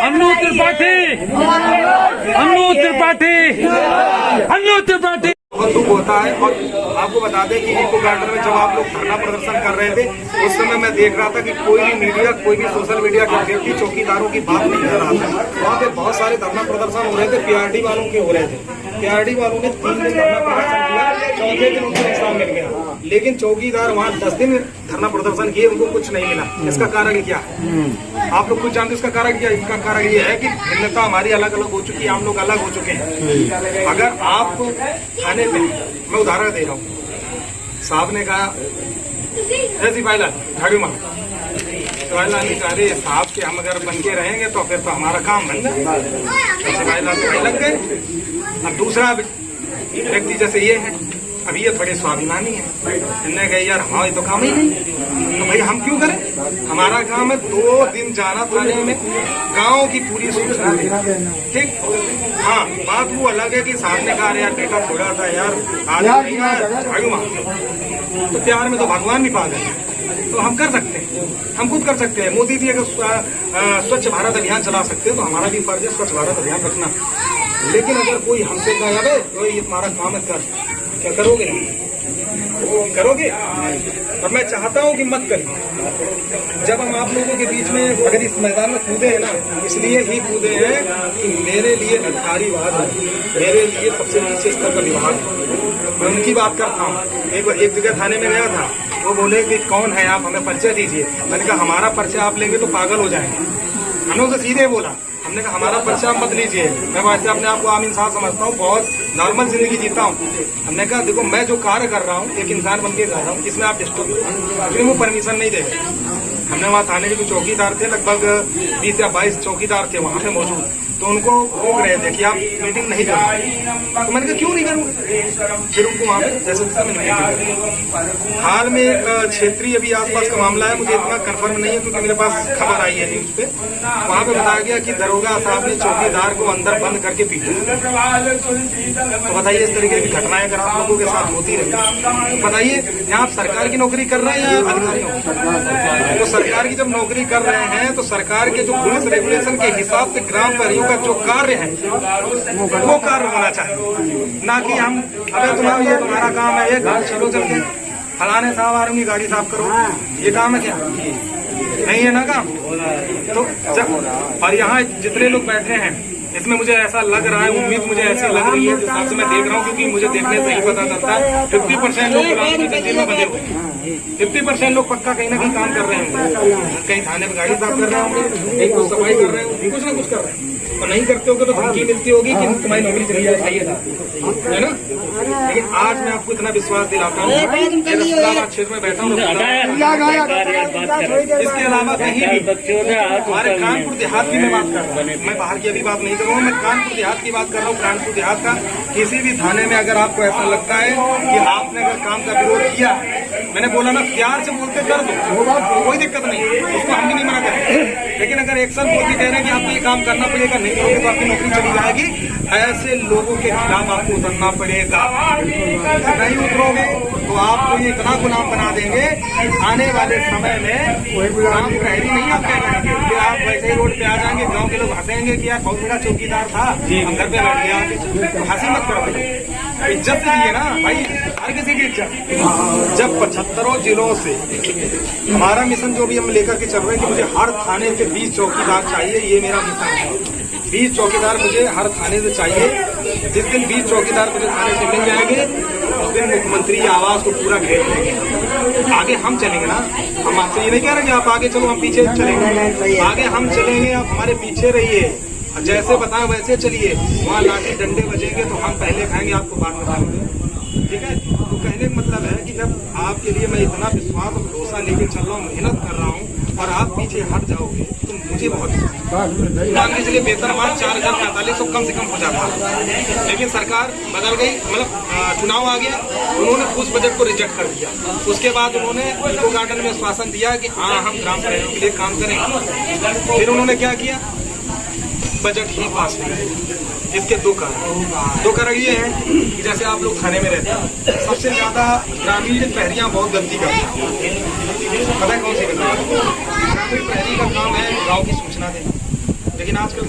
अन्नू त्रिपाठी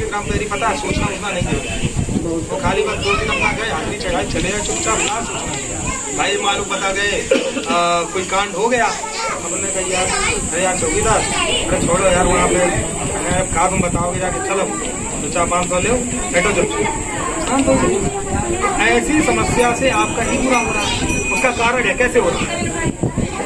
ग्राम पहले पता है, सोचना उतना नहीं है। वो खाली बस 2 दिन अपना गए, हाथी चढ़ाई चले गए चुपचाप, ना सोचना भाई मालूम बता गए कोई कांड हो गया, हमने कहा यार अरे यार चौकीदार अरे छोड़ो यार वहाँ पे कहा तुम बताओगे जाके, चलो 400-500 ले बैठो जब शांत हो जाओ। ऐसी समस्या से आपका ही बुरा हो रहा है। उसका कारण है कैसे हो रहा है,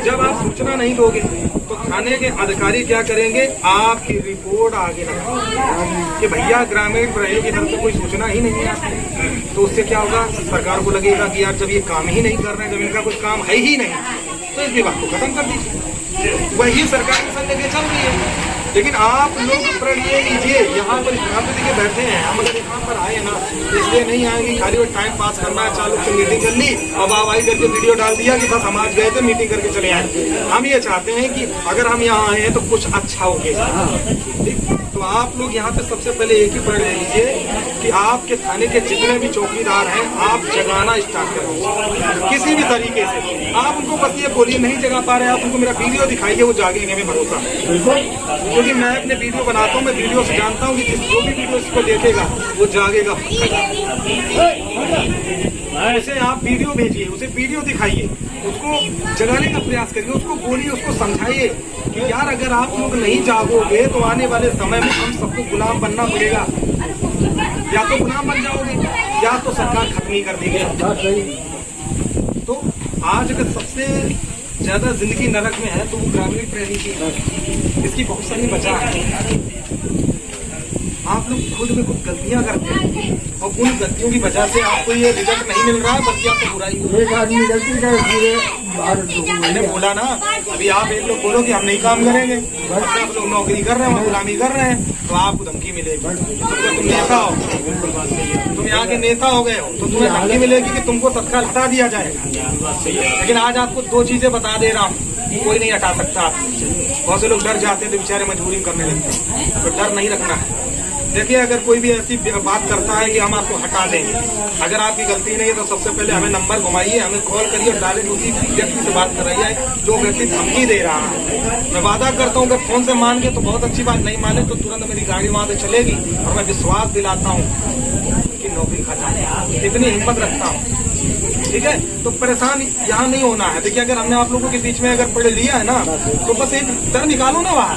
जब आप सूचना नहीं दोगे तो थाने के अधिकारी क्या करेंगे, आपकी रिपोर्ट आगे रखेंगे कि भैया ग्रामीण प्रहरी की तरफ से कोई सूचना ही नहीं है। तो उससे क्या होगा, सरकार को लगेगा कि यार जब ये काम ही नहीं कर रहे हैं, जब इनका कुछ काम है ही नहीं, तो इस विभाग को खत्म कर दीजिए। वही सरकार के संग लेके चल रही है। लेकिन आप लोग प्रण ये लीजिए, यहाँ पर सभापति के बैठे हैं, हम अगर यहाँ पर आए ना इसलिए नहीं आएंगे खाली वो टाइम पास करना है, चालू से मीटिंग कर ली, अब आप आई करके वीडियो डाल दिया कि बस हम आज गए थे मीटिंग करके चले आए। हम ये चाहते हैं कि अगर हम यहाँ आए हैं तो कुछ अच्छा हो गया। ठीक, तो आप लोग यहाँ पे सबसे पहले एक ही प्रण ले लीजिए कि आपके थाने के जितने भी चौकीदार हैं आप जगाना स्टार्ट करें किसी भी तरीके से। आप उनको बस ये बोलिए नहीं जगा पा रहे, आप उनको मेरा वीडियो दिखाइए, वो जागेंगे, में भरोसा है। क्योंकि मैं अपने वीडियो बनाता हूँ, मैं वीडियो से जानता हूँ कि जो भी वीडियो इसको देखेगा वो जागेगा। ऐसे आप वीडियो भेजिए, उसे वीडियो दिखाइए, उसको जगाने का प्रयास करिए, उसको बोलिए, उसको समझाइए कि यार अगर आप लोग नहीं जागोगे तो आने वाले समय में हम सबको गुलाम बनना पड़ेगा। या तो गुलाम बन जाओगे या तो सरकार खत्म ही कर देगी। तो आज अगर सबसे ज्यादा जिंदगी नरक में है तो वो ग्रामीण प्रहरी की, इसकी बहुत सारी वजह है। आप लोग खुद में कुछ गलतियां करते हैं और उन गलतियों की वजह से आपको ये रिजल्ट नहीं मिल रहा है, बल्कि आपको बुराई हो रही है। एक आदमी गलती करे पूरे भारत को। मैंने बोला ना, अभी आप एक लोग बोलो कि हम नहीं काम करेंगे, आप लोग नौकरी कर रहे हैं, गुलामी कर रहे हैं, तो आपको धमकी मिलेगी। तुम नेता हो, तुम यहाँ के नेता हो गए हो, तो तुम्हें धमकी मिलेगी कि तुमको तत्काल हटा दिया जाएगा। लेकिन आज आपको 2 चीजें बता दे रहा हूँ, कोई नहीं हटा सकता। बहुत से लोग डर जाते हैं तो बेचारे मजबूरी करने लगते हैं, तो डर नहीं रखना है। देखिए अगर कोई भी ऐसी बात करता है कि हम आपको हटा देंगे, अगर आपकी गलती नहीं है तो सबसे पहले हमें नंबर घुमाइए, हमें कॉल करिए, डायरेक्ट उसी व्यक्ति से बात कराइए जो व्यक्ति धमकी दे रहा है। मैं वादा करता हूँ अगर फोन से मान गए तो बहुत अच्छी बात, नहीं माने तो तुरंत मेरी गाड़ी वहां से चलेगी और मैं विश्वास दिलाता हूँ कि नौकरी खा जाए, इतनी हिम्मत रखता हूँ। ठीक है, तो परेशान यहाँ नहीं होना है। देखिए अगर हमने आप लोगों के बीच में अगर पढ़ लिया है ना तो बस एक डर निकालो ना बाहर,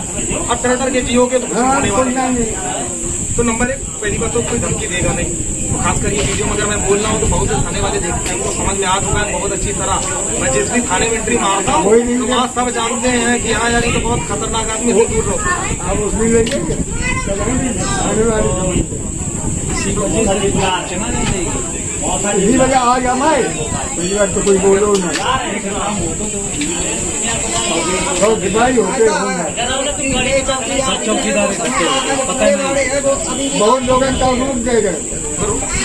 अब डर के जियोगे तो कुछ होने वाला नहीं। तो नंबर 1 पहली बात तो कोई धमकी देगा नहीं, तो खास कर ये वीडियो में अगर मैं बोल रहा हूँ तो बहुत से थाने वाले देखते हैं, उनको समझ में आ चुका है बहुत अच्छी तरह। मैं जिस भी थाने में एंट्री मारता हूँ तो वहाँ सब जानते हैं कि हाँ यार ये तो बहुत खतरनाक आदमी से दूर रहो। आप उसमें लेंगे इसी वजह आज हमारे पहली बार तो कोई बोलो ना, बहुत दिवाली होते बहुत लोग रूप दे गए।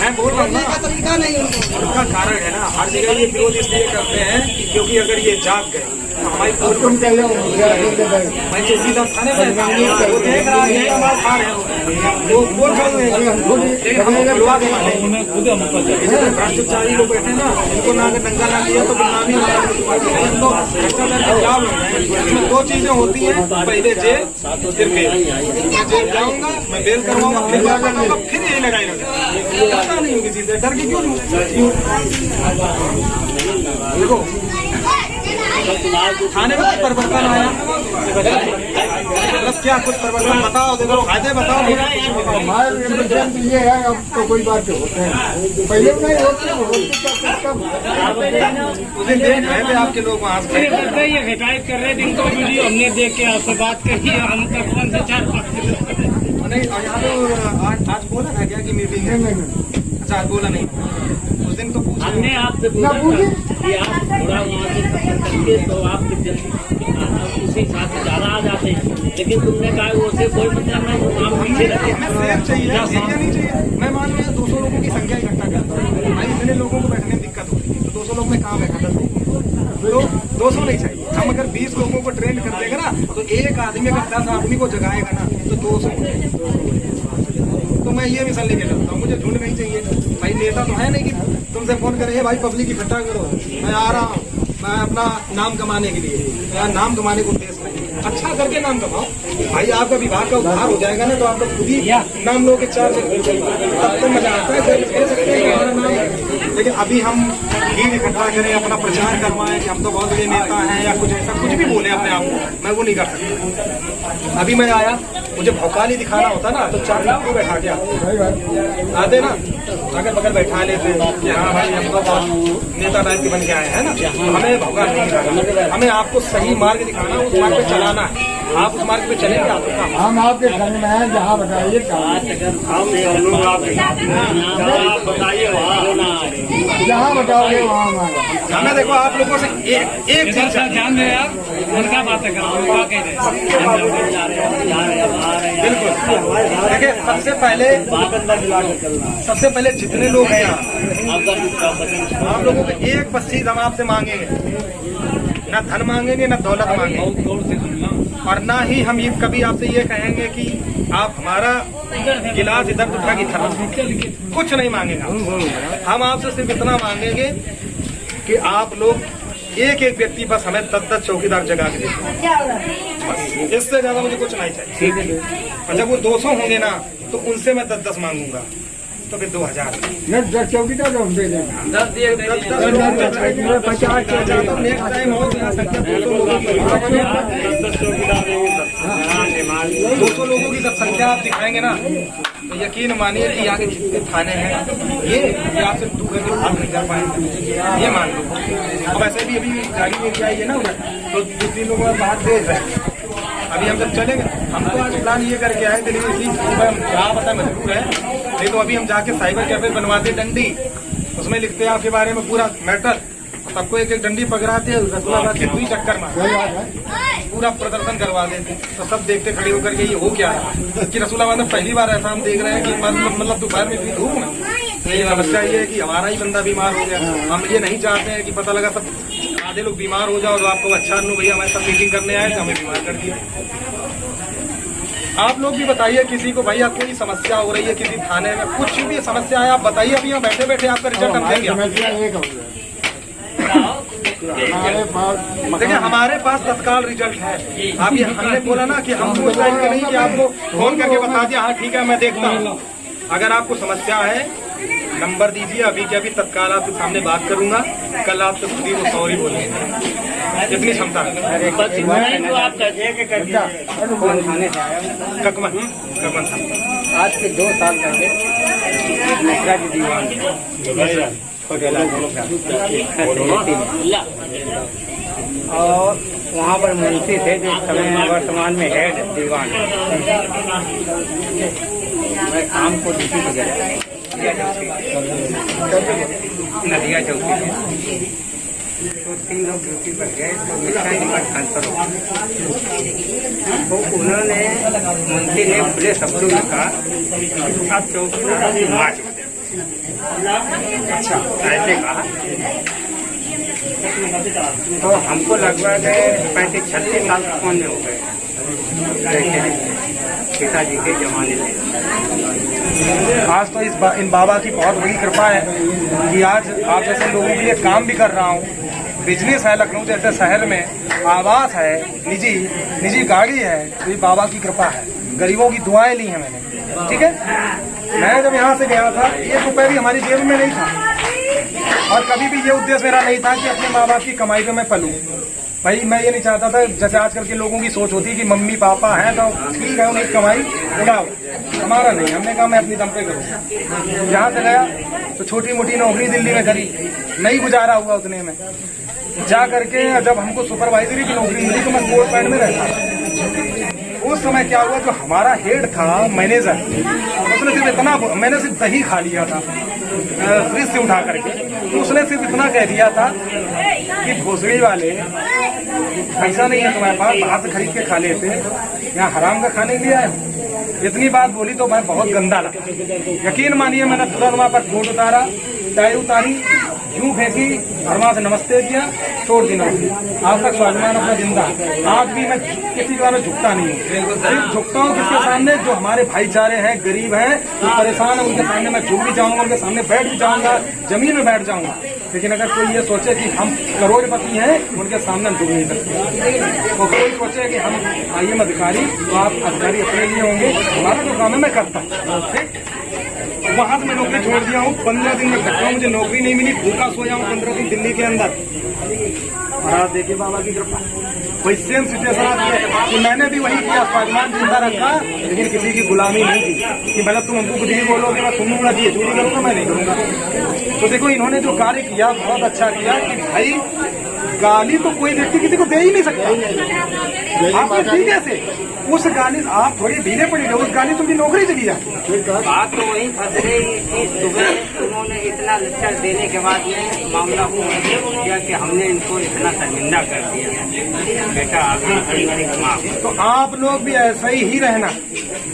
मैं बोल रहा हूँ ना, उसका कारण है ना, हर जगह ये विरोध इसलिए करते हैं क्योंकि अगर ये जाग गए हमारी तुम चले मैं चौकीदार थाने पर वो देख रहा है मार खा रहे हो, वो बोल रहे हैं भ्रष्टाचारी लोग बैठे ना, इनको ना अगर नंगा ना लिया तो बदनामी तो भ्रष्टाचार के खिलाफ है। इसमें 2 चीजें होती हैं, पहले जेल फिर बेल। मैं जेल जाऊंगा, मैं बेल करवाऊंगा, फिर बात करूंगा, फिर यही लड़ाई लगे, पता नहीं होगी चीजें, डर के क्यों देखो थाने में कुछ परिवर्तन आया, मतलब क्या कुछ परिवर्तन बताओ, देखो फायदे बताओ। हमारे ये है अब तो कोई बात होते हैं, पहले नहीं होते उसे देख रहे थे आपके लोग वहाँ से ये हिदायत कर रहे थे, इनको वीडियो हमने देख के आपसे बात करी, हम तक 1 से 4 नहीं। और यहाँ पे आज बोला था क्या कि मीटिंग है? अच्छा आज बोला नहीं, उस दिन तो पूछा हमने आपसे बोला कि आप थोड़ा वहाँ से करके तो आपके उसी हिसाब से ज्यादा आ जाते हैं, लेकिन तुमने कहा वो से कोई मतलब नहीं, काम पीछे रखे। सेफ चाहिए, नहीं चाहिए। मैं मान लिया 200 लोगों की संख्या इकट्ठा करता हूँ, भाई इतने लोगों को बैठने में दिक्कत होती है, तो 200 लोग में कहाँ बैठा था, तो 200 नहीं चाहिए। हम अगर 20 लोगों को ट्रेन कर देगा ना तो एक आदमी अगर 10 आदमी को जगाएगा ना तो 200। तो मैं ये मिसाल लेके चलता हूँ, मुझे झुंड नहीं चाहिए भाई। नेता तो है नहीं कि तुमसे फोन करे भाई पब्लिक इकट्ठा करो, मैं आ रहा हूँ, अपना नाम कमाने के लिए, या नाम कमाने को उद्देश्य नहीं, अच्छा करके नाम कमाओ भाई। आपका विभाग का उद्धार हो जाएगा ना, तो आप लोग खुद ही नाम लोगे 4 से, तब तो मजा आता है। कह सकते हैं कि हमारा नाम, लेकिन अभी हम भीड़ इकट्ठा करें, अपना प्रचार करवाएं कि हम तो बहुत बड़े नेता हैं या कुछ ऐसा कुछ भी बोले अपने आप को, मैं वो नहीं कर सकता। अभी मैं आया, मुझे भौकाली दिखाना होता ना, तो 4 लोग को बैठा के आते ना, अगर बगल बैठा लेते कि हाँ भाई हम तो बहुत नेता टाइप के बन के आए हैं ना, तो हमें भौकाल नहीं दिखाना, हमें आपको सही मार्ग दिखाना, उस मार्ग पे चलाना है। आप उस मार्ग पे चलेंगे, आपको काम। हम आपके संग में हैं, जहाँ बताइए जहाँ बताओगे वहाँ हमारा। हमें देखो आप लोगों से एक चीज ध्यान दे यार, उनका बातें करो, बिल्कुल। देखिए सबसे पहले जितने लोग हैं यहाँ, आप लोगों को एक बस चीज हम आपसे मांगेंगे, ना धन मांगेंगे ना दौलत मांगेंगे, और ना ही हम ये कभी आपसे ये कहेंगे कि आप हमारा गिलास इधर उठा की तरफ, कुछ नहीं मांगेंगे। हम आपसे सिर्फ इतना मांगेंगे कि आप लोग एक एक व्यक्ति बस हमें 10-10 चौकीदार जगा के दें, बस इससे ज्यादा मुझे कुछ नहीं चाहिए। और जब वो 200 होंगे ना, तो उनसे मैं 10-10 मांगूंगा, तो फिर 2000 चौकीदार हम दे देंगे। 200 लोगों की जब संख्या आप दिखाएंगे ना, तो यकीन मानिए कि यहाँ के जितने थाने हैं ये आपसे दूर करके भाग नहीं कर पाएंगे, ये मान लो। अब ऐसे भी अभी गाड़ी लेके आई है ना, तो 2-3 लोगों का बात तेज है। अभी हम जब चलेंगे, हम तो आज प्लान ये करके आए थे, लेकिन क्या पता मजबूर है, नहीं तो अभी हम जाके साइबर कैफे बनवाते डंडी, उसमें लिखते हैं आपके बारे में पूरा मैटर, सबको एक एक डंडी पकड़ाते, रसूलाबाद के 2 चक्कर में पूरा प्रदर्शन करवा देते, तो सब देखते खड़े होकर के ये हो क्या है कि रसूलाबाद में पहली बार ऐसा हम देख रहे हैं कि मतलब दोपहर में इतनी धूप में। तो ये समस्या ये है कि हमारा ही बंदा बीमार हो गया। हम ये नहीं चाहते हैं कि पता लगा सब आधे लोग बीमार हो जाओ, तो आपको अच्छा नो भैया हमारे साथ मीटिंग करने आए तो हमें बीमार कर दिया। आप लोग भी बताइए किसी को, भैया कोई समस्या हो रही है किसी थाने में, कुछ भी समस्या है आप बताइए, अभी यहाँ बैठे बैठे आपका रिजल्ट हम देंगे। देखिए हमारे पास तत्काल रिजल्ट है। आप ये हमने बोला ना कि हम वो टाइम के नहीं कि आपको फोन करके बता दिया हाँ ठीक है मैं देखता हूँ। अगर आपको समस्या है नंबर दीजिए, अभी के अभी तत्काल आपके सामने बात करूंगा, कल आपसे खुद ही वो सॉरी बोलेंगे, इतनी क्षमता है। ककमन आज के 2 साल पहले मिश्रा की दीवान और वहाँ पर मुंशी थे जो समय वर्तमान में हेड दीवान। मैं शाम को ड्यूटी पर गया, नदिया चौकी में, तो 3 लोग ड्यूटी पर गए, तो मिश्रा जी का ट्रांसफर हो गया। तो उन्होंने मुंशी ने खुले शब्दों में कहा आप चौकीदार की माँ चुके। अच्छा ऐसे कहा, तो हमको लगभग 35-36 साल फोन में हो गए पिताजी के जमाने में। आज तो इन बाबा की बहुत बड़ी कृपा है कि आज आप जैसे लोगों के लिए काम भी कर रहा हूँ। बिजनेस है लखनऊ जैसे शहर में, आवास है, निजी गाड़ी है, तो ये बाबा की कृपा है। गरीबों की दुआएं ली हैं मैंने, ठीक है। मैं जब यहाँ से गया था 1 रुपये भी हमारी जेब में नहीं था, और कभी भी ये उद्देश्य मेरा नहीं था कि अपने माँ बाप की कमाई पे मैं पलूं। भाई मैं ये नहीं चाहता था, जैसे आजकल के लोगों की सोच होती है कि मम्मी पापा हैं तो ठीक है उन्हें कमाई उड़ाओ, हमारा नहीं। हमने कहा मैं अपनी दम पे करूँ। यहाँ से गया तो छोटी मोटी नौकरी दिल्ली में करी, नहीं गुजारा हुआ उतने में। जा करके जब हमको सुपरवाइजरी की नौकरी मिली तो मैं कोर्ट पैंट में रहता। उस समय क्या हुआ, जो हमारा हेड था मैनेजर, उसने सिर्फ इतना, मैंने सिर्फ दही खा लिया था फ्रिज से उठा करके, तो उसने सिर्फ इतना कह दिया था कि भोसड़ी वाले पैसा नहीं है तुम्हारे पास, बाहर से खरीद के खा लेते, यहाँ हराम का खाने के लिए आए हो। इतनी बात बोली तो मैं बहुत गंदा लगा। यकीन मानिए मैंने तुरंत वहाँ पर कोट उतारा, टाई उतारी, यूं फेंकी और वहाँ से नमस्ते किया, छोड़ दी नौकरी। आज तक स्वाभिमान अपना जिंदा। आज भी मैं किसी के बारे झुकता नहीं हूँ, सिर्फ झुकता हूँ किसके सामने, जो हमारे भाईचारे हैं, गरीब हैं, जो परेशान है, उनके सामने मैं झुक भी जाऊंगा, उनके सामने बैठ भी जाऊंगा, जमीन में बैठ जाऊंगा। लेकिन अगर कोई ये सोचे कि हम करोड़पति हैं, उनके सामने हम डूब नहीं सकते। और कोई सोचे कि हम IAM अधिकारी, तो आप अधिकारी अपने लिए होंगे, हमारा जो काम है मैं करता हूँ। वहाँ से मैं नौकरी छोड़ दिया हूँ, 15 दिन में खट्टा हूँ, मुझे नौकरी नहीं मिली, भूखा सोया हूँ 15 दिन दिल्ली के अंदर। और आप देखिए बाबा की कृपा, वही सेम सिचुएशन आती है कि मैंने भी वही किया, स्वाभिमान जिंदा रखा, लेकिन किसी की गुलामी नहीं की कि मतलब तुम हमको कुछ भी बोलोगे मैं सुनूंगा, दिए चोरी करूंगा मैं नहीं करूंगा। तो देखो इन्होंने जो कार्य किया बहुत अच्छा किया कि भाई गाली तो कोई व्यक्ति किसी को दे ही नहीं सकता। आप ये ठीक है से उस गाली आप थोड़ी ढीले पड़ी रहे, उस गाली तुमकी नौकरी चली जाती। बात तो वही फंस रही कि सुबह उन्होंने इतना लेक्चर देने के बाद ये मामला को किया कि हमने इनको इतना शर्मिंदा कर दिया। बेटा आगे खड़ी खड़ी माफ। तो आप लोग भी ऐसा ही रहना।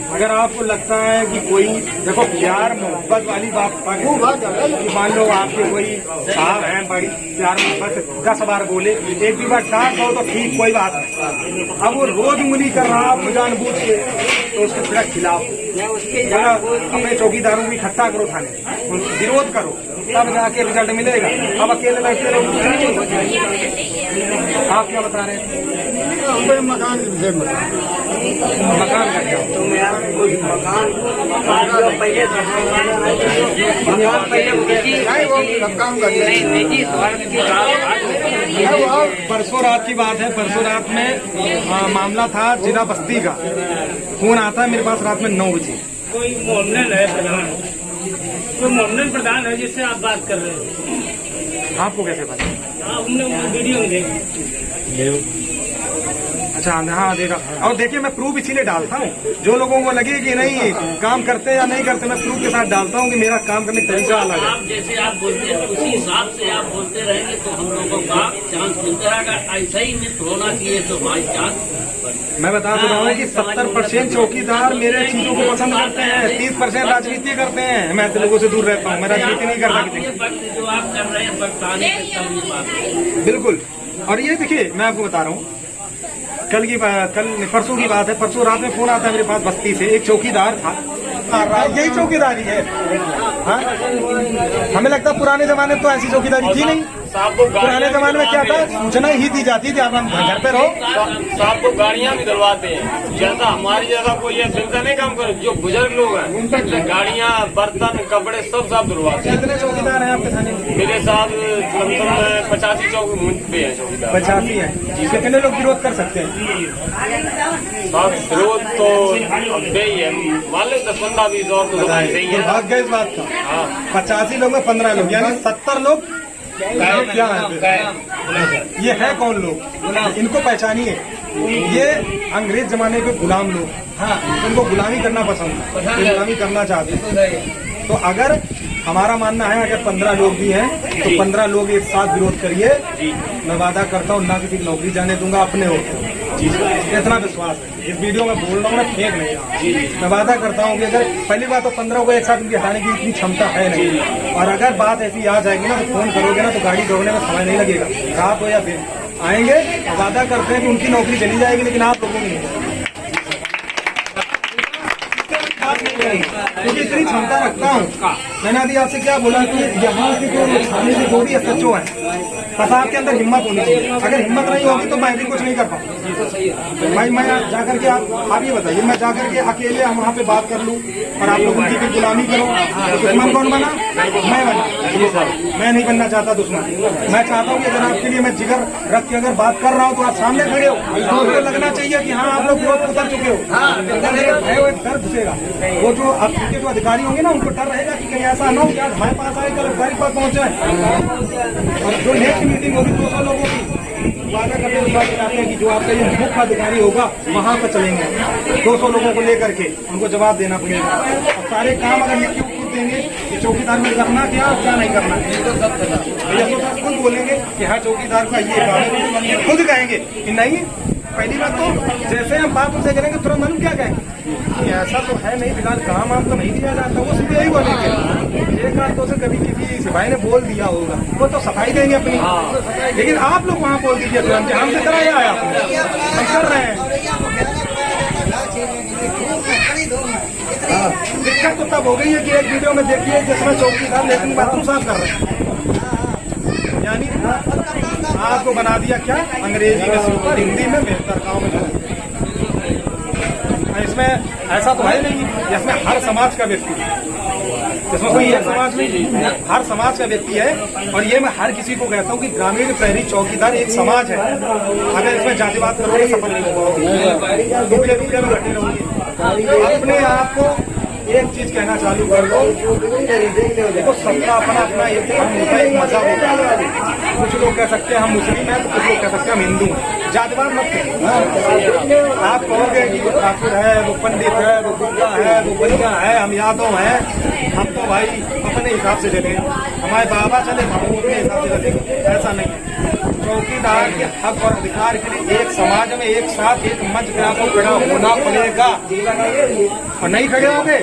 अगर आपको लगता है कि कोई देखो प्यार मोहब्बत वाली बात कि मान लो आपके कोई साहब हैं, बड़ी प्यार मोहब्बत से 10 बार बोले, एक भी बार डांट दो तो ठीक, कोई बात नहीं। अब वो रोज उंगली कर रहा आप जानबूझ के, तो उसके थोड़ा खिलाफ अपने चौकीदारों की इकट्ठा करो, थाने विरोध करो, तब जाके रिजल्ट मिलेगा। अब अकेले बैठते रहो। आप क्या बता रहे हैं? मकान मकान का क्या? तो मेरा मकान निजी स्वार्थ की परसों रात की बात है। परसों रात में मामला था जिला बस्ती का। फोन आता है मेरे पास रात में 9 बजे। कोई मोमनन है प्रधान, कोई मोमनन प्रधान है जिससे आप बात कर रहे हो। आपको कैसे पता? हमने वीडियो में देखा। अच्छा हाँ देखा। और देखिए मैं प्रूफ इसीलिए डालता हूँ, जो लोगों को लगे कि नहीं काम करते या नहीं करते, मैं प्रूफ के साथ डालता हूँ कि मेरा काम करने का तरीका अलग है। आप जैसे आप बोलते हैं उसी हिसाब से आप बोलते रहेंगे तो हम लोगों का चांस मिलता रहेगा। ऐसा ही मित्र होना चाहिए तो हमारी चांस। मैं बता तो रहा हूँ कि 70% चौकीदार मेरे चीजों को पसंद करते हैं, 30% राजनीति करते हैं। मैं ऐसे लोगों से दूर रहता हूँ, मैं राजनीति नहीं करता किसी की। जो आप कर रहे हैं बताने की बात बिल्कुल। और ये देखिए मैं आपको बता रहा हूँ, कल परसों की बात है। परसों रात में फोन आता है मेरे पास बस्ती से, एक चौकीदार था, यही चौकीदारी है। हाँ? हमें लगता है पुराने जमाने में तो ऐसी चौकीदारी थी नहीं। पुराने जमाने में क्या था, सूचना ही दी जाती थी, आप घर पे रहो। साहब को गाड़ियाँ भी दिलवाते हैं, जैसा हमारी जैसा कोई है फिर नहीं काम करे। जो बुजुर्ग लोग हैं उनसे गाड़ियाँ, बर्तन, कपड़े सब साफ दिलवाते हैं। कितने चौकीदार हैं आपके थाने में? मेरे साथ 85 पे है चौकीदार। 85 है। कितने लोग विरोध कर सकते हैं? साहब विरोध तो अब ही है, मान लो 10-15-20 और तो सही है। भाग्य इस बात का 85 लोग में 15 लोग, यानी 70 लोग क्या है? ये है कौन लोग? इनको पहचानिए। ये अंग्रेज जमाने के गुलाम लोग, हाँ इनको गुलामी करना पसंद है, गुलामी करना चाहते हैं। तो अगर हमारा मानना है अगर 15 लोग भी हैं तो 15 लोग एक साथ विरोध करिए। मैं वादा करता हूँ ना किसी की नौकरी जाने दूंगा, अपने हो इतना विश्वास है। इस वीडियो में बोल रहा हूँ, मैं फेंक नहीं। मैं वादा करता हूँ कि अगर पहली बात तो 15 को एक साथ उनकी हटाने की इतनी क्षमता है नहीं। और अगर बात ऐसी आ जाएगी ना तो फोन करोगे ना तो गाड़ी दौड़ने में समय नहीं लगेगा, रात हो या दिन आएंगे। वादा करते हैं कि उनकी नौकरी चली जाएगी लेकिन आप लोगों की नहीं, क्योंकि इतनी क्षमता रखता हूँ। मैंने अभी आपसे क्या बोला कि यहाँ के जो थाने के जो भी SHO है, बस आपके अंदर हिम्मत होनी चाहिए। अगर हिम्मत नहीं होगी तो मैं भी कुछ नहीं कर पाऊँ। भाई मैं जाकर के आप ये बताइए, मैं जाकर के अकेले वहाँ पे बात कर लूँ और आप लोग उनकी गुलामी करो तो दुश्मन कौन बना? मैं बना। मैं नहीं बनना चाहता दुश्मन। मैं चाहता हूँ कि अगर आपके लिए मैं जिगर रख के अगर बात कर रहा हूँ तो आप सामने खड़े हो, तो आपको लगना चाहिए कि हाँ आप लोग विरोध उतर चुके हो। एक डर घुसेगा, वो जो आपके जो अधिकारी होंगे ना उनको डर रहेगा कि कहीं ऐसा ना हो कि आज हमारे पास आए, कल अधिकारी पास पहुंचे। और जो नेक्स्ट मीटिंग होगी 200 लोगों की, वादा करते हुए बात चाहते हैं कि जो आपका ये मुख्य अधिकारी होगा वहां पर चलेंगे 200 लोगों को लेकर के, उनको जवाब देना पड़ेगा। और सारे काम अगर लिख के देंगे कि चौकीदार में करना क्या और क्या नहीं करना, तो सब खुद बोलेंगे कि हाँ चौकीदार का ये काम है, खुद कहेंगे कि नहीं। पहली बात तो जैसे हम बात उनसे करेंगे तुरंत मालूम क्या कहेंगे, ऐसा तो है नहीं, फिलहाल काम वाम तो नहीं दिया जाता। वो सीधे यही बोलेंगे। एक बार तो से कभी किसी सिपाही ने बोल दिया होगा, वो तो सफाई देंगे अपनी, लेकिन आप लोग वहाँ बोल दीजिए तुरंत, हमसे कराया है आपने, हम कर रहे हैं। दिक्कत तो तब हो गई है कि एक वीडियो में देखिए जिसमें चौकीदार लेकिन बाथरूम साफ कर रहे हैं। यानी आपको बना दिया क्या, अंग्रेजी में सुपर, हिंदी में बेहतर, गाँव में जाओ। इसमें ऐसा तो है नहीं, इसमें हर समाज का व्यक्ति, इसमें कोई एक समाज नहीं, हर समाज का व्यक्ति है। और ये मैं हर किसी को कहता हूँ कि ग्रामीण प्रहरी चौकीदार एक समाज है। अगर इसमें जातिवाद करोगे सफल नहीं होगा, टुकड़े टुकड़े में बैठे रहोगे। अपने आप को एक चीज कहना चालू कर दो, देखो सबका अपना अपना एक धर्म होता है, एक मजहब होता है। कुछ लोग कह सकते हैं हम मुस्लिम हैं, तो कुछ लोग कह सकते हैं हम हिंदू हैं। जातिवाद मत करो। आप कहोगे कि वो ठाकुर है, वो पंडित है, वो गुप्ता है, वो बलिया है, हम यादव हैं, हम तो भाई अपने हिसाब से चले, हमारे बाबा चले हम अपने हिसाब से चलेंगे, ऐसा नहीं है। चौकीदार के हक और अधिकार के लिए एक समाज में एक साथ एक मंच पे आपको खड़ा होना पड़ेगा, और नहीं खड़े होंगे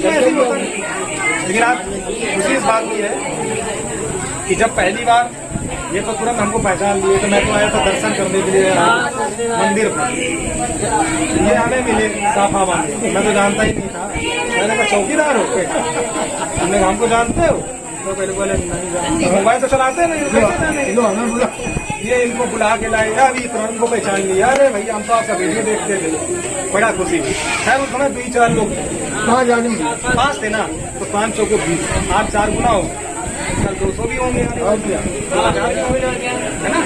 कैसे होगा। लेकिन आप दूसरी बात ये है कि जब पहली बार ये तो तुरंत हमको पहचान लिए, तो मैं तो आया था दर्शन करने के लिए मंदिर पर, ये हमें मिले साफा वाले, मैं तो जानता ही नहीं था। मैंने कहा चौकीदार हो, हमने हमको जानते हो, तो पहले बोले नहीं जानते, मोबाइल तो चलाते नहीं, ये इनको बुला के लाए, अभी तुरंत को पहचान लिया, अरे भैया हम तो आपका वीडियो देखते थे, बड़ा खुशी हुई। खैर उस समय 2-4 लोग कहाँ जाने पास थे ना, तो 500 को 20, आज 4 गुना हो, कल 200 भी होंगे, है ना।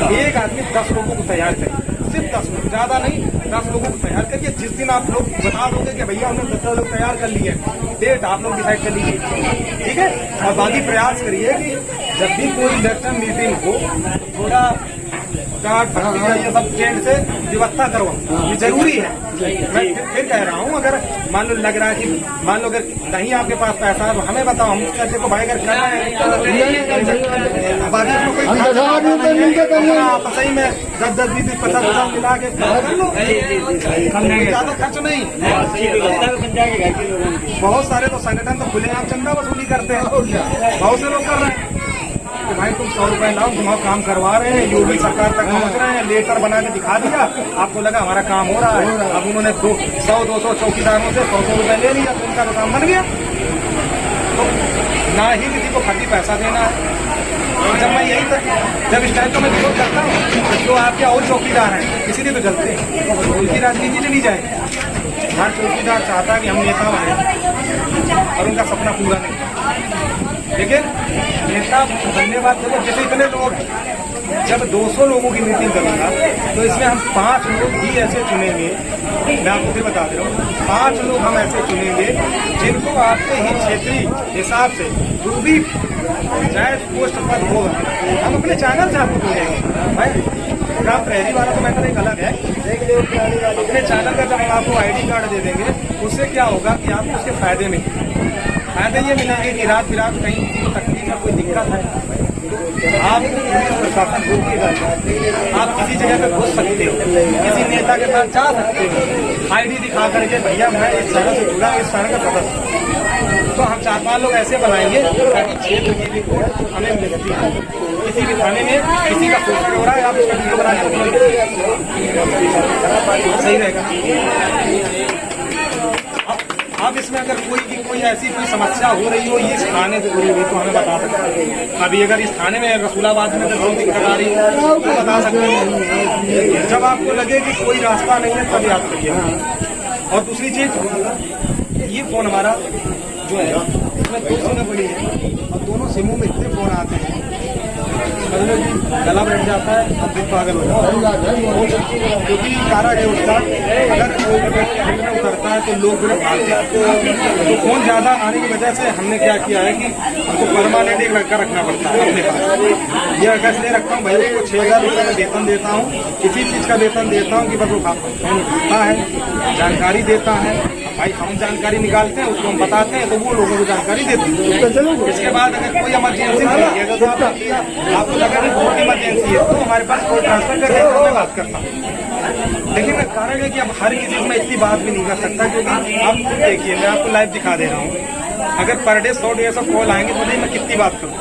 तो एक आदमी 10 लोगों को तैयार करे, सिर्फ 10 लोग, ज्यादा नहीं, 10 लोगों को तैयार करके जिस दिन आप लोग बता दोगे कि भैया हमने 10 लोग तैयार कर लिए, डेट आप लोग डिसाइड कर लीजिए, ठीक है। और बाकी प्रयास करिए कि जब भी कोई इलेक्शन मीटिंग हो तो थोड़ा कार्ड भरती ये सब टेंट से व्यवस्था करो, ये जरूरी है। मैं फिर कह रहा हूँ, अगर मान लो लग रहा है कि मान लो अगर नहीं आपके पास पैसा है तो हमें बताओ, हम करते को भाई अगर करना है आपस ही में 10-10, 20-20, 50-50 मिला के कर लो, ज्यादा खर्च नहीं। बहुत सारे तो संगठन तो खुलेआम चंदा वसूली करते हैं, बहुत से लोग कर रहे हैं कि भाई तुम 100 रुपए लाओ, तुम काम करवा रहे हैं, योगी सरकार तक पहुंच रहे हैं, लेटर बना के दिखा दिया, आपको लगा हमारा काम हो रहा है। अब उन्होंने 100-200 चौकीदारों से 100 रुपए ले लिया, तो उनका तो काम बन गया। तो ना ही किसी को फर्जी पैसा देना है। जब मैं यही जब इस टाइप का मैं विरोध करता हूँ, जो आपके और चौकीदार हैं इसीलिए तो चलते हैं, उनकी राजनीति चली जाए। हर चौकीदार चाहता है कि हम नेता बने, और उनका सपना पूरा नहीं। लेकिन नेता बनने बाद देखो, जैसे इतने लोग हैं, जब 200 लोगों की मीटिंग करूंगा तो इसमें हम 5 लोग ही ऐसे चुनेंगे, मैं आपको फिर बता दे रहा हूँ, 5 लोग हम ऐसे चुनेंगे जिनको आपके ही क्षेत्रीय हिसाब से जो भी जायज पोस्ट पद होगा, हम अपने चैनल से आपको चुनेंगे। भाई ग्राम प्रहरी वाला तो मैटर एक अलग है, अपने चैनल का जब हम आपको ID कार्ड दे देंगे, उससे क्या होगा कि आपको उसके फायदे ये मिलेंगे कि रात बिरात कहीं किसी को तकलीफ है, कोई दिक्कत है, आप प्रशासन रोकिएगा, आप किसी जगह पे घुस सकते हो, किसी नेता के पास जा सकते हो, ID दिखा करके भैया मैं इस शहर से जुड़ा, इस शहर का सदस्य। तो हम 4-5 लोग ऐसे बनाएंगे ताकि क्षेत्र की भी रिपोर्ट हमें मिलती है। किसी भी थाने में किसी का पोस्टर हो रहा है, आप उसका वीडियो बना सही रहेगा। अब इसमें अगर कोई ऐसी कोई समस्या हो रही हो, ये इस थाने से जुड़ी हुई, तो हमें बता सकते हैं। अभी अगर इस थाने में रसूलाबाद में बहुत दिक्कत आ रही है तो बता सकते हैं। जब आपको लगे कि कोई रास्ता नहीं है तब याद करिए। और दूसरी चीज, ये फोन हमारा जो है इसमें 2 सिमें पड़ी है, और दोनों सिमों में इतने फोन आते हैं, मतलब कि गला बैठ जाता है, अब दिन पागल हो जाता है। क्योंकि कारण है उसका, अगर फील्ड में उतरता है तो लोग बड़े भागते हैं। तो फोन ज्यादा आने की वजह से हमने क्या किया है कि हमको परमानेंट एक लड़का रखना पड़ता है अपने पास। ये अगर इसलिए रखता हूँ भाई, उसको 6000 रुपये का वेतन देता हूँ, किसी चीज का वेतन देता हूँ कि बस वो फोन उठाता है, जानकारी देता है। भाई हम जानकारी निकालते हैं, उसको हम बताते हैं, तो वो लोगों को जानकारी देते हैं। इसके बाद अगर कोई इमरजेंसी आपको लगा कि बहुत इमरजेंसी है, तो हमारे पास कोई ट्रांसफर कर देगा, मैं बात करता हूँ। लेकिन कारण है कि अब हर किसी में इतनी बात भी नहीं कर सकता, क्योंकि आप देखिए, मैं आपको लाइव दिखा दे रहा हूँ, अगर पर डे 100-150 कॉल आएंगे तो नहीं मैं कितनी बात करूँ,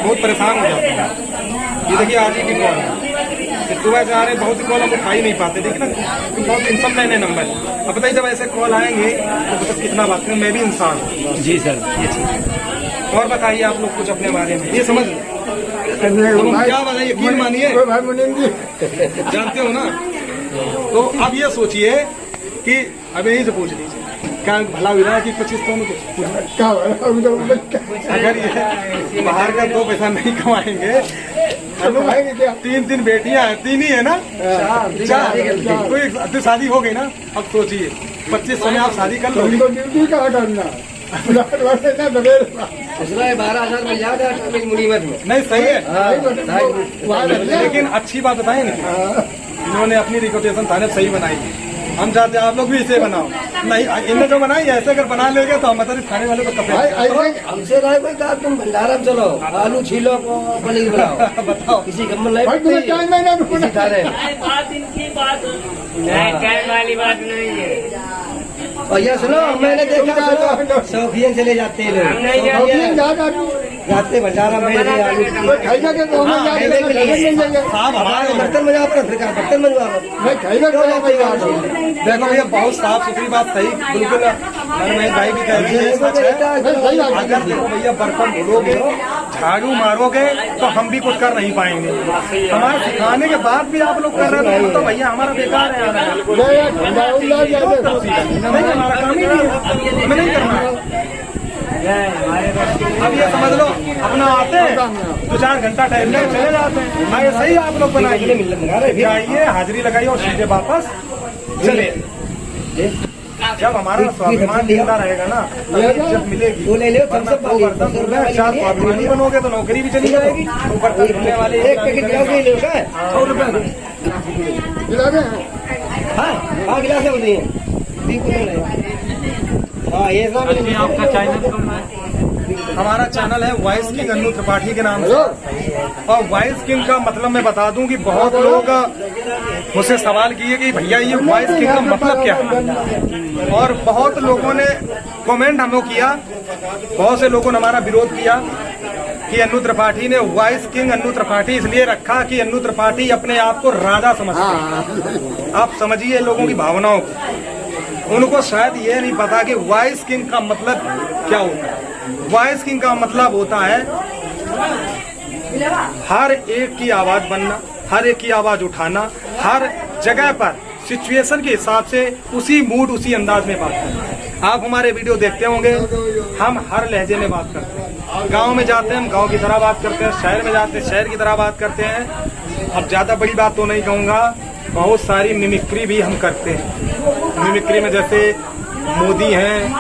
बहुत परेशान हो जाता हूँ। ये देखिए आज ही की कॉल है, सुबह से आ रहे बहुत सी कॉल हम उठा ही नहीं पाते, देखिए ना, बहुत इन सब नए नंबर। अब बताइए जब ऐसे कॉल आएंगे तो मतलब कितना बात करें, मैं भी इंसान हूँ। जी सर, ये चीज। और बताइए आप लोग कुछ अपने बारे में, ये समझ अब हम क्या बताएं, यकीन मानिए, जानते हो ना। तो अब ये सोचिए कि अब यही से पूछ लीजिए क्या भला हुआ है कि 25 तो अगर ये बाहर का 2 पैसा नहीं कमाएंगे, 3 बेटियां हैं, 3 ही है ना, 4 तो एक शादी हो गई ना। अब सोचिए 2500 में आप शादी कर लो, 12,000 मिल जाएगा मुड़ी में। नहीं सही है। लेकिन अच्छी बात बताए ना, इन्होंने अपनी रिकॉर्डेशन थाने सही बनाई थी। हम चाहते हैं आप लोग भी इसे बनाओ। नहीं, इनने जो बनाई ऐसे अगर बना लेंगे तो हम खाने वाले को कपड़े हमसे रहे कोई कहा तुम भंडारा में चलो, आलू छीलो, पनीर बनाओ, बताओ किसी कम नहीं बात इनकी बात टाइम वाली बात नहीं है। और ये सुनो, मैंने देखा शौकीन चले जाते हैं लोग, जाते भंडारा में साहब हमारे बर्तन में जाओ, बर्तन में जाओ। देखो भैया बहुत साफ सुथरी बात सही, बिल्कुल महेश भाई भी कह रही है, सच है। अगर देखो भैया बर्तन धोलोगे, झाड़ू मारोगे तो हम भी कुछ कर नहीं पाएंगे। हमारे सिखाने के बाद भी आप लोग कर रहे हो तो भैया हमारा बेकार है, हमारा काम ही नहीं है, हमें नहीं करना है। अब ये समझ लो अपना आते हैं 2-4 घंटा टाइम में चले जाते हैं। हाँ ये सही आप लोग बनाइए, जाइए हाजिरी लगाइए और सीधे वापस चले। जब हमारा स्वाभिमान जिंदा रहेगा ना, जब मिलेगी। 4 स्वाभिमानी बनोगे तो नौकरी भी चली जाएगी, ऊपर धुलने वाले 1 पैकेट गिलास नहीं लेगा, 100 रुपए हाँ गिलास होती है। हाँ ये आपका चैनल हमारा चैनल है वॉइस किंग अन्नू त्रिपाठी के नाम से। और वॉइस किंग का मतलब मैं बता दूं कि बहुत लोग मुझसे सवाल किए कि भैया ये वॉइस किंग का मतलब क्या है, और बहुत लोगों ने कमेंट हमको किया, बहुत से लोगों ने हमारा विरोध किया कि अन्नू त्रिपाठी ने वॉइस किंग अन्नू त्रिपाठी इसलिए रखा कि अन्नू त्रिपाठी अपने आप को राजा समझते हैं। आप समझिए लोगों की भावनाओं को, उनको शायद ये नहीं पता कि वॉइस किंग का मतलब क्या होता है। वॉइस किंग का मतलब होता है हर एक की आवाज बनना, हर एक की आवाज उठाना, हर जगह पर सिचुएशन के हिसाब से उसी मूड उसी अंदाज में बात करना। आप हमारे वीडियो देखते होंगे, हम हर लहजे में बात करते हैं। गांव में जाते हैं हम गांव की तरह बात करते हैं, शहर में जाते हैं शहर की तरह बात करते हैं। अब ज्यादा बड़ी बात तो नहीं कहूँगा, बहुत सारी मिमिक्री भी हम करते हैं। मिमिक्री में जैसे मोदी हैं,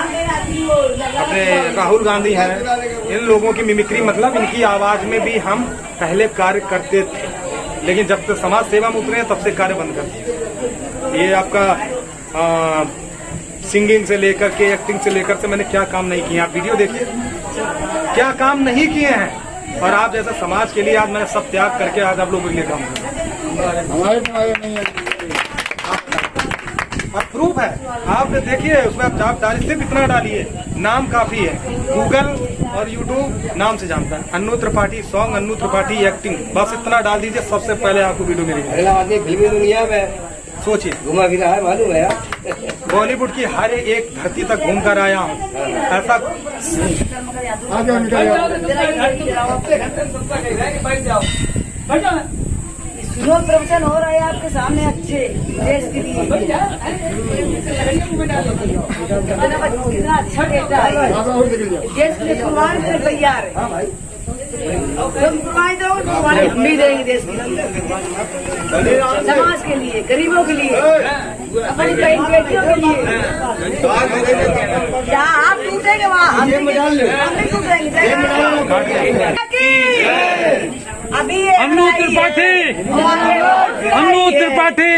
अपने राहुल गांधी हैं, इन लोगों की मिमिक्री मतलब इनकी आवाज में भी हम पहले कार्य करते थे, लेकिन जब तक समाज सेवा में उतरे तब से कार्य बंद कर दिए। ये आपका सिंगिंग से लेकर के एक्टिंग से लेकर से मैंने क्या काम नहीं किए, आप वीडियो देखिए क्या काम नहीं किए हैं। और आप जैसे समाज के लिए आज मैंने सब त्याग करके आज आप लोगों के लिए काम कर और प्रूफ है। आप देखिए उसमें आप डालिए, सिर्फ इतना डालिए, नाम काफी है, गूगल और यूट्यूब नाम से जानता है, अन्नू त्रिपाठी सॉन्ग, अन्नू त्रिपाठी एक्टिंग, बस इतना डाल दीजिए, सबसे पहले आपको वीडियो मिलेगी। फिल्मी दुनिया में सोचिए घुमा फिरा है, मालूम है यार, बॉलीवुड की हर एक धरती तक घूम कर आया हूँ। ऐसा सुनो, प्रवचन हो रहा है आपके सामने अच्छे देश के लिए, कितना अच्छा बेटा है, देश के लिए कुर्बान करने तैयार है। तुम कुर्बानी दो, कुर्बानी हम भी देंगे देश के लिए, समाज के लिए, गरीबों के लिए, अपनी बेटियों के लिए। जहाँ आप टूटेंगे वहाँ हम भी टूटेंगे। अभी अन्नू त्रिपाठी, अन्नू त्रिपाठी,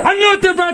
अन्नू त्रिपाठी।